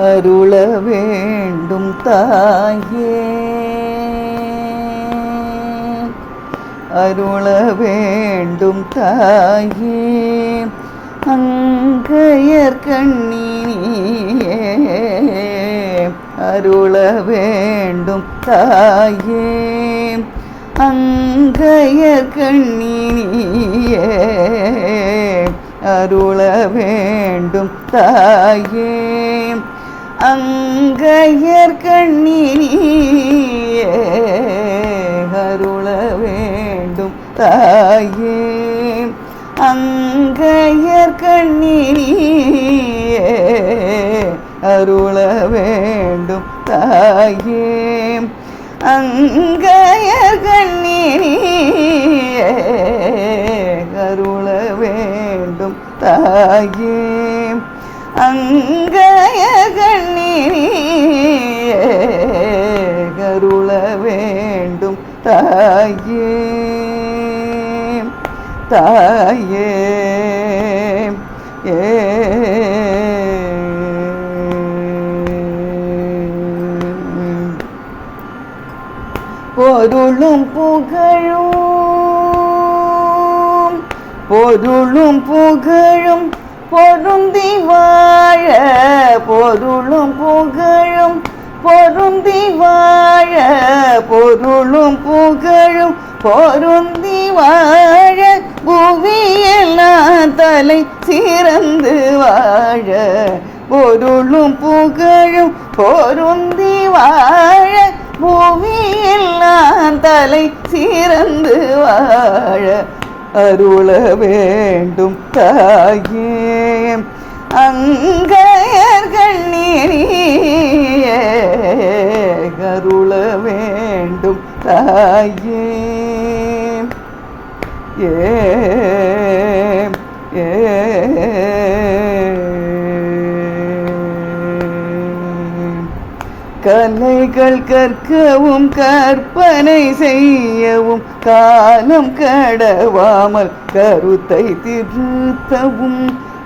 அருள வேண்டும் தாயே, அருள வேண்டும் தாயே, அங்கையர் கண்ணினியே, அருள வேண்டும் தாயே, அங்கையர் கண்ணினியே, அருள வேண்டும் தாயே, அங்கையர் கண்ணினியே, அருள வேண்டும் தாயே, அங்கையர் கண்ணினியே, அருள வேண்டும் தாயே, அங்கையர் கண்ணினியே, அருள வேண்டும் தாயே, அங்கையர் கண்ணினியே, அருள வேண்டும் தாயே, தாயே பொருளும் புகழும், பொருளும் புகழும் பொருந்தி வாழ, பொருளும் புகழும் பொருந்தி வாழ, பொருளும் புகழும் பொருந்தி வாழ, புவியெல்லாம் தலை சிறந்து வாழ, பொருளும் புகழும் பொருந்தி வாழ, புவியெல்லாம் தலை சிறந்து வாழ, அருள வேண்டும் தாயே, அங்கையர் கண்ணினியே, அருள வேண்டும் தாயே, கலைகள் கற்கவும் கற்பனை செய்யவும் காலம் கடவாமல் கருத்தை திருத்தவும்,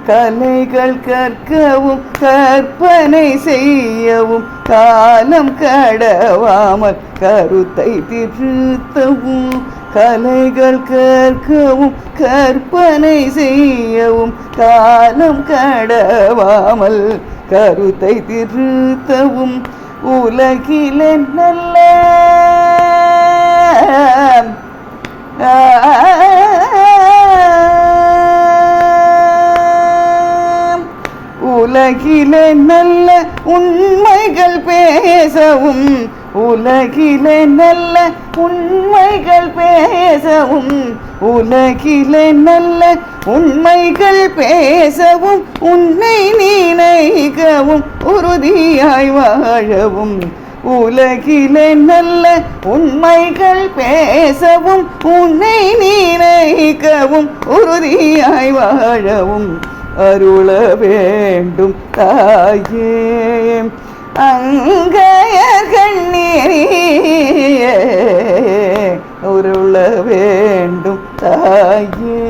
கலைகள் கற்கவும் கற்பனை செய்யவும் காலம் கடவாமல் கருத்தை திருத்தவும், கலைகள் கற்கவும் கற்பனை செய்யவும் காலம் கடவாமல் கருத்தை திருத்தவும், உலகிலே நல்ல உலகிலே நல்ல உண்மைகள் பேசவும், உலகிலே நல்ல உண்மைகள் பேசவும், உலகிலே நல்ல உண்மைகள் பேசவும், உன்னை நினைக்கவும் உறுதியாய் வாழவும், உலகிலே நல்ல உண்மைகள் பேசவும், உன்னை நினைக்கவும் உறுதியாய் வாழவும், அருள வேண்டும் தாயே, அங்கையர் கண்ணினியே, அருள வேண்டும் தாயே,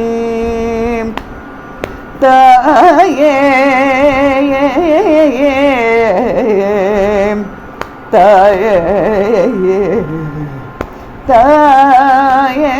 தாயே தாயே தாயே